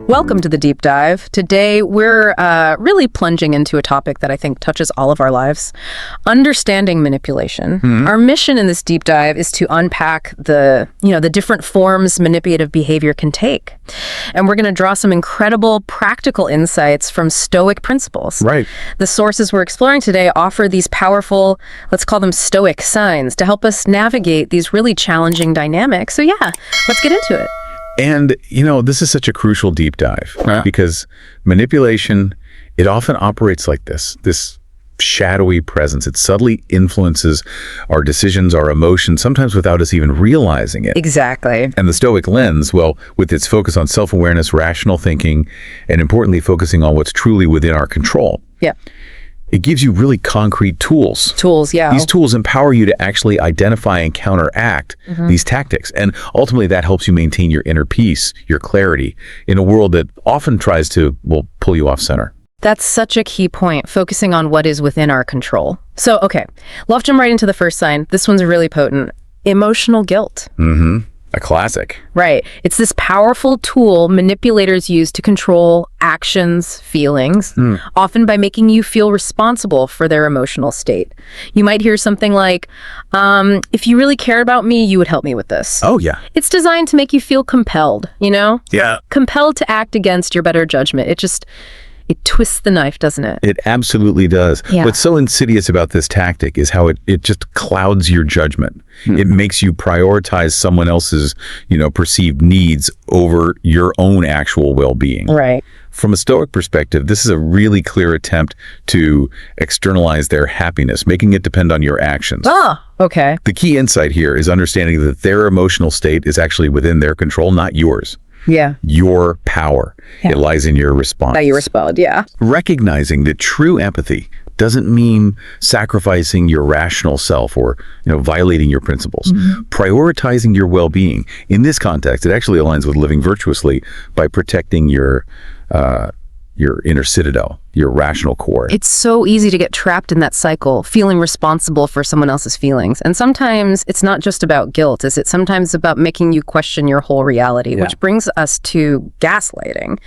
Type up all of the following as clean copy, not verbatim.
Welcome to the Deep Dive. Today, we're really plunging into a topic that I think touches all of our lives, understanding manipulation. Our mission in this deep dive is to unpack the different forms manipulative behavior can take. And we're going to draw some incredible practical insights from Stoic principles. Right. The sources we're exploring today offer these powerful, let's call them Stoic signs, to help us navigate these really challenging dynamics. So yeah, let's get into it. And, this is such a crucial deep dive because manipulation, it often operates like this shadowy presence. It subtly influences our decisions, our emotions, sometimes without us even realizing it. Exactly. And the Stoic lens, well, with its focus on self-awareness, rational thinking, and importantly, focusing on what's truly within our control. Yeah. It gives you really concrete tools. Tools, yeah. These tools empower you to actually identify and counteract these tactics. And ultimately, that helps you maintain your inner peace, your clarity, in a world that often tries to, pull you off center. That's such a key point, focusing on what is within our control. So, okay, let's jump right into the first sign. This one's really potent. Emotional guilt. A classic. Right. It's this powerful tool manipulators use to control actions, feelings, often by making you feel responsible for their emotional state. You might hear something like, if you really cared about me, you would help me with this. Oh, yeah. It's designed to make you feel compelled, Yeah. Compelled to act against your better judgment. It twists the knife, doesn't it? It absolutely does. Yeah. What's so insidious about this tactic is how it just clouds your judgment. It makes you prioritize someone else's, perceived needs over your own actual well-being. Right. From a Stoic perspective, this is a really clear attempt to externalize their happiness, making it depend on your actions. Ah, okay. The key insight here is understanding that their emotional state is actually within their control, not yours. Yeah. Your power. Yeah. It lies in your response. That you respond, yeah. Recognizing that true empathy doesn't mean sacrificing your rational self or, violating your principles. Prioritizing your well-being. In this context, it actually aligns with living virtuously by protecting your inner citadel, your rational core. It's so easy to get trapped in that cycle, feeling responsible for someone else's feelings. And sometimes it's not just about guilt, is it? Sometimes about making you question your whole reality, which brings us to gaslighting.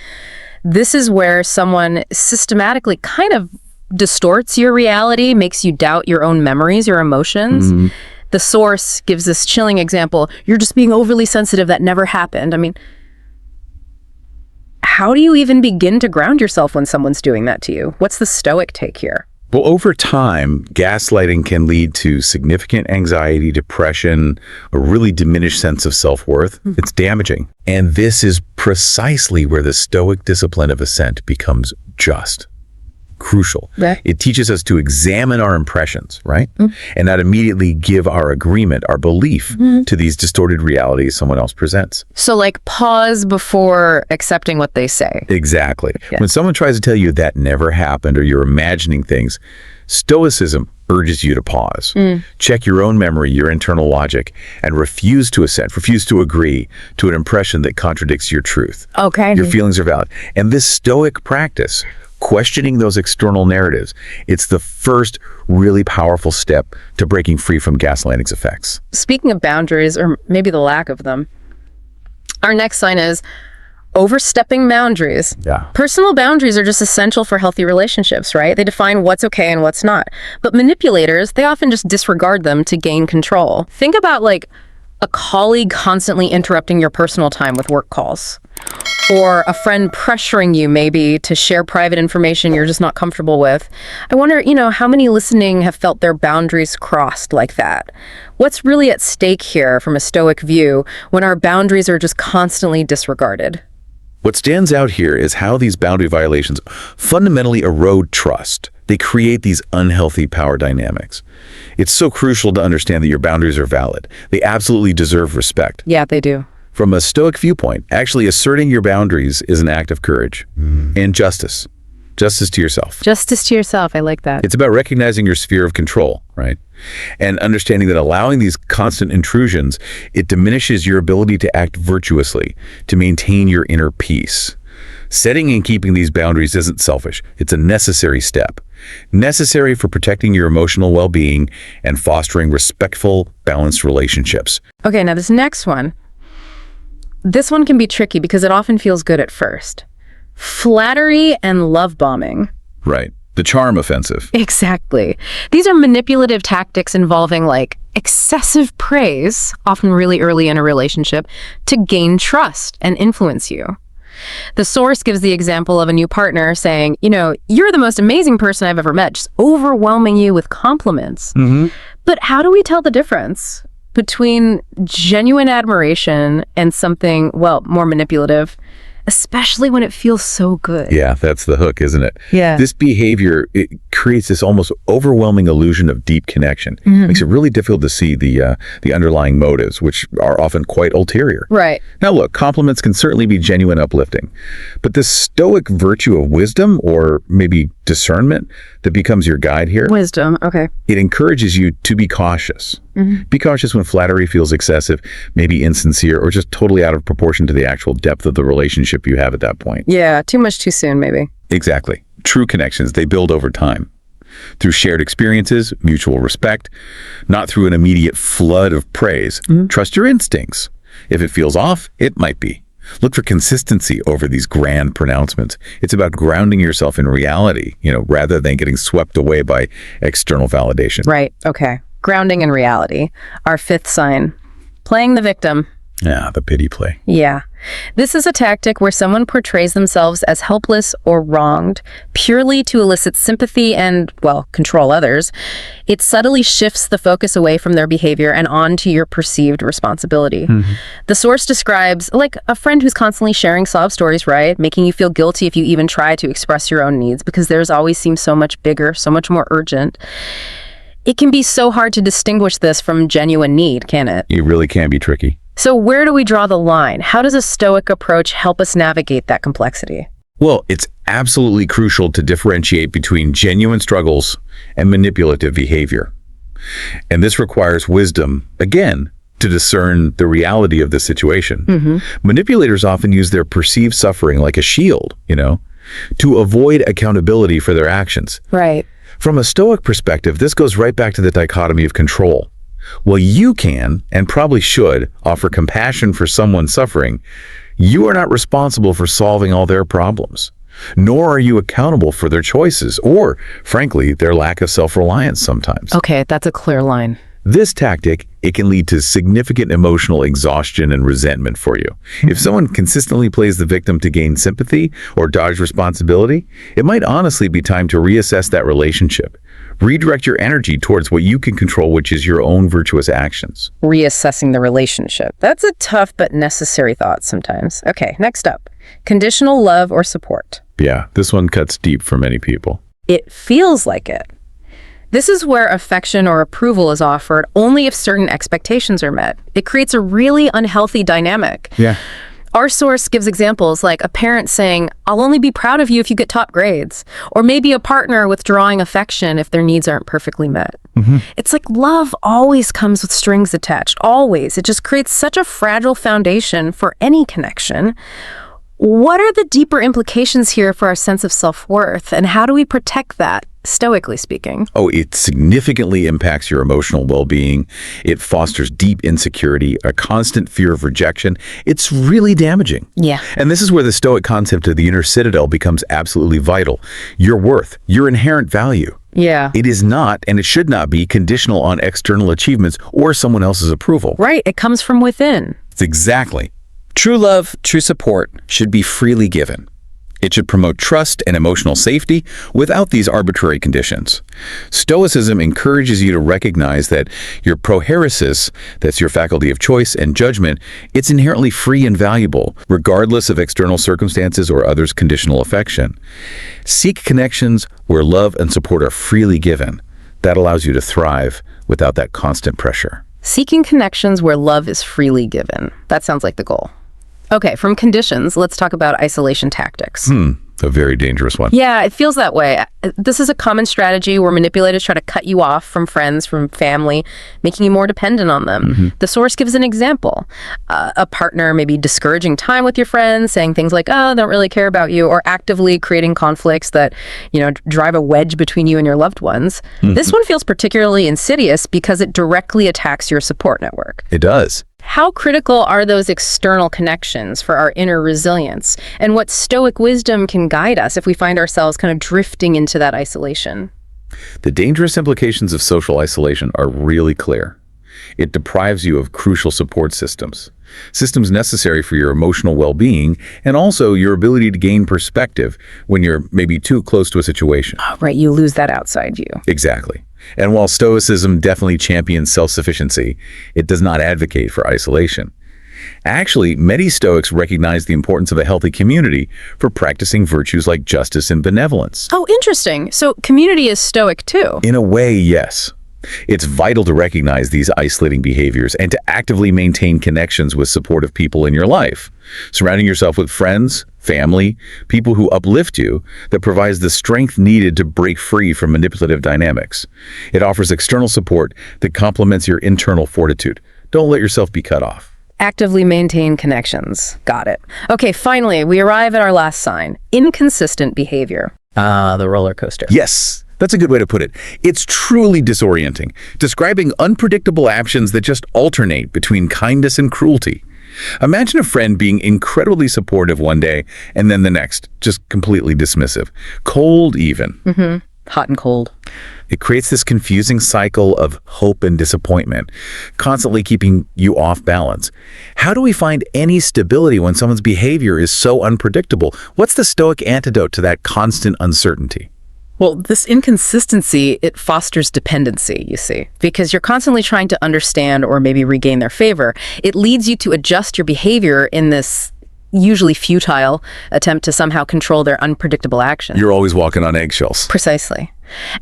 This is where someone systematically kind of distorts your reality, makes you doubt your own memories, your emotions. The source gives this chilling example. You're just being overly sensitive. That never happened. I mean, how do you even begin to ground yourself when someone's doing that to you? What's the Stoic take here? Well, over time, gaslighting can lead to significant anxiety, depression, a really diminished sense of self-worth. It's damaging. And this is precisely where the Stoic discipline of assent becomes just crucial. Right. It teaches us to examine our impressions, right? And not immediately give our agreement, our belief to these distorted realities someone else presents. So pause before accepting what they say. Exactly. Yeah. When someone tries to tell you that never happened or you're imagining things, Stoicism urges you to pause. Check your own memory, your internal logic, and refuse to assent, refuse to agree to an impression that contradicts your truth. Okay. Your feelings are valid. And this Stoic practice, questioning those external narratives, it's the first really powerful step to breaking free from gaslighting's effects. Speaking of boundaries, or maybe the lack of them, our next sign is overstepping boundaries. Yeah. Personal boundaries are just essential for healthy relationships, right? They define what's okay and what's not. But manipulators, they often just disregard them to gain control. Think about a colleague constantly interrupting your personal time with work calls. Or a friend pressuring you maybe to share private information you're just not comfortable with. I wonder, how many listening have felt their boundaries crossed like that? What's really at stake here from a Stoic view when our boundaries are just constantly disregarded? What stands out here is how these boundary violations fundamentally erode trust. They create these unhealthy power dynamics. It's so crucial to understand that your boundaries are valid. They absolutely deserve respect. Yeah, they do. From a Stoic viewpoint, actually asserting your boundaries is an act of courage and justice. Justice to yourself. Justice to yourself. I like that. It's about recognizing your sphere of control, right? And understanding that allowing these constant intrusions, it diminishes your ability to act virtuously, to maintain your inner peace. Setting and keeping these boundaries isn't selfish. It's a necessary step. Necessary for protecting your emotional well-being and fostering respectful, balanced relationships. Okay, now this next one. This one can be tricky because it often feels good at first. Flattery and love bombing. Right. The charm offensive. Exactly. These are manipulative tactics involving like excessive praise, often really early in a relationship, to gain trust and influence you. The source gives the example of a new partner saying, you're the most amazing person I've ever met, just overwhelming you with compliments. But how do we tell the difference between genuine admiration and something, more manipulative, especially when it feels so good? Yeah, that's the hook, isn't it? Yeah. This behavior, it creates this almost overwhelming illusion of deep connection. Makes it really difficult to see the underlying motives, which are often quite ulterior. Right. Now look, compliments can certainly be genuine uplifting, but this Stoic virtue of wisdom, or maybe discernment, that becomes your guide here, Wisdom, okay. it encourages you to be cautious. Be cautious when flattery feels excessive, maybe insincere, or just totally out of proportion to the actual depth of the relationship you have at that point. Yeah, too much too soon, maybe. Exactly. True connections, they build over time. Through shared experiences, mutual respect, not through an immediate flood of praise. Trust your instincts. If it feels off, it might be. Look for consistency over these grand pronouncements. It's about grounding yourself in reality, rather than getting swept away by external validation. Right, okay. Grounding in reality. Our fifth sign. Playing the victim. Yeah, the pity play. Yeah. This is a tactic where someone portrays themselves as helpless or wronged purely to elicit sympathy and, control others. It subtly shifts the focus away from their behavior and onto your perceived responsibility. The source describes like a friend who's constantly sharing sob stories, right? Making you feel guilty if you even try to express your own needs because theirs always seems so much bigger, so much more urgent. It can be so hard to distinguish this from genuine need, can it? It really can be tricky. So where do we draw the line? How does a Stoic approach help us navigate that complexity? Well, it's absolutely crucial to differentiate between genuine struggles and manipulative behavior. And this requires wisdom, again, to discern the reality of the situation. Manipulators often use their perceived suffering like a shield, to avoid accountability for their actions. Right. From a Stoic perspective, this goes right back to the dichotomy of control. While you can, and probably should, offer compassion for someone suffering, you are not responsible for solving all their problems, nor are you accountable for their choices or, frankly, their lack of self-reliance sometimes. Okay, that's a clear line. This tactic, it can lead to significant emotional exhaustion and resentment for you. If someone consistently plays the victim to gain sympathy or dodge responsibility, it might honestly be time to reassess that relationship. Redirect your energy towards what you can control, which is your own virtuous actions. Reassessing the relationship. That's a tough but necessary thought sometimes. Okay, next up. Conditional love or support. Yeah, this one cuts deep for many people. It feels like it. This is where affection or approval is offered only if certain expectations are met. It creates a really unhealthy dynamic. Yeah. Our source gives examples like a parent saying, I'll only be proud of you if you get top grades. Or maybe a partner withdrawing affection if their needs aren't perfectly met. It's like love always comes with strings attached, always. It just creates such a fragile foundation for any connection. What are the deeper implications here for our sense of self-worth, and how do we protect that, stoically speaking? Oh, it significantly impacts your emotional well-being. It fosters deep insecurity, a constant fear of rejection. It's really damaging. Yeah. And this is where the Stoic concept of the inner citadel becomes absolutely vital. Your worth, your inherent value. Yeah. It is not, and it should not be, conditional on external achievements or someone else's approval. Right. It comes from within. Exactly. True love, true support should be freely given. It should promote trust and emotional safety without these arbitrary conditions. Stoicism encourages you to recognize that your prohairesis, that's your faculty of choice and judgment, it's inherently free and valuable, regardless of external circumstances or others' conditional affection. Seek connections where love and support are freely given. That allows you to thrive without that constant pressure. Seeking connections where love is freely given. That sounds like the goal. Okay, from conditions, let's talk about isolation tactics. A very dangerous one. Yeah, it feels that way. This is a common strategy where manipulators try to cut you off from friends, from family, making you more dependent on them. The source gives an example. A partner maybe discouraging time with your friends, saying things like, oh, I don't really care about you, or actively creating conflicts that, drive a wedge between you and your loved ones. This one feels particularly insidious because it directly attacks your support network. It does. How critical are those external connections for our inner resilience? And what Stoic wisdom can guide us if we find ourselves kind of drifting into that isolation? The dangerous implications of social isolation are really clear. It deprives you of crucial support systems necessary for your emotional well-being, and also your ability to gain perspective when you're maybe too close to a situation. Right, you lose that outside view. Exactly. And while Stoicism definitely champions self-sufficiency, it does not advocate for isolation. Actually, many Stoics recognize the importance of a healthy community for practicing virtues like justice and benevolence. Oh, interesting. So community is Stoic too. In a way, yes. It's vital to recognize these isolating behaviors and to actively maintain connections with supportive people in your life. Surrounding yourself with friends, family, people who uplift you, that provides the strength needed to break free from manipulative dynamics. It offers external support that complements your internal fortitude. Don't let yourself be cut off. Actively maintain connections. Got it. Okay, finally, we arrive at our last sign. Inconsistent behavior. The roller coaster. Yes. That's a good way to put it. It's truly disorienting, describing unpredictable actions that just alternate between kindness and cruelty. Imagine a friend being incredibly supportive one day and then the next, just completely dismissive. Cold even. Hot and cold. It creates this confusing cycle of hope and disappointment, constantly keeping you off balance. How do we find any stability when someone's behavior is so unpredictable? What's the Stoic antidote to that constant uncertainty? Well, this inconsistency, it fosters dependency, you see, because you're constantly trying to understand or maybe regain their favor. It leads you to adjust your behavior in this usually futile attempt to somehow control their unpredictable actions. You're always walking on eggshells. Precisely.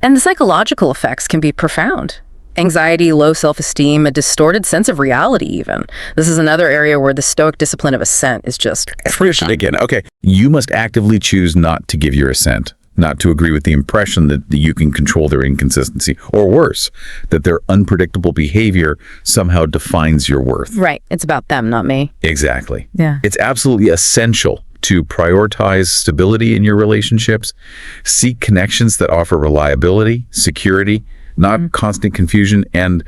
And the psychological effects can be profound. Anxiety, low self-esteem, a distorted sense of reality even. This is another area where the Stoic discipline of assent is just... Again, okay. You must actively choose not to give your assent, not to agree with the impression that you can control their inconsistency, or worse, that their unpredictable behavior somehow defines your worth. Right. It's about them, not me. Exactly. Yeah. It's absolutely essential to prioritize stability in your relationships, seek connections that offer reliability, security, not constant confusion, and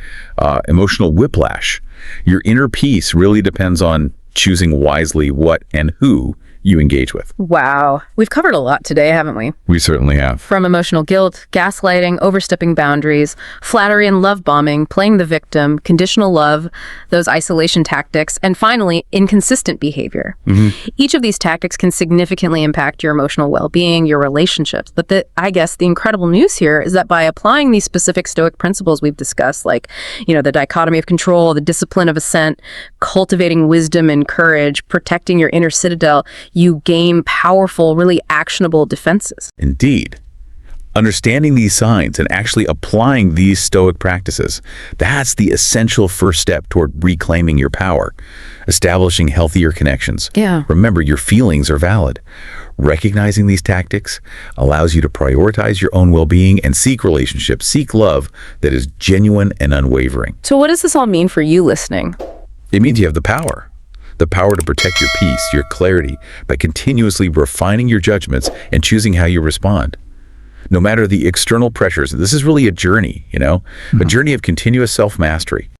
emotional whiplash. Your inner peace really depends on choosing wisely what and who you engage with. Wow. We've covered a lot today, haven't we? We certainly have. From emotional guilt, gaslighting, overstepping boundaries, flattery and love bombing, playing the victim, conditional love, those isolation tactics, and finally, inconsistent behavior. Each of these tactics can significantly impact your emotional well-being, your relationships. But I guess the incredible news here is that by applying these specific Stoic principles we've discussed, like, the dichotomy of control, the discipline of assent, cultivating wisdom and courage, protecting your inner citadel, you gain powerful, really actionable defenses. Indeed. Understanding these signs and actually applying these Stoic practices, that's the essential first step toward reclaiming your power, establishing healthier connections. Yeah. Remember, your feelings are valid. Recognizing these tactics allows you to prioritize your own well-being and seek relationships, seek love that is genuine and unwavering. So what does this all mean for you listening? It means you have the power to protect your peace, your clarity, by continuously refining your judgments and choosing how you respond. No matter the external pressures, this is really a journey, a journey of continuous self-mastery.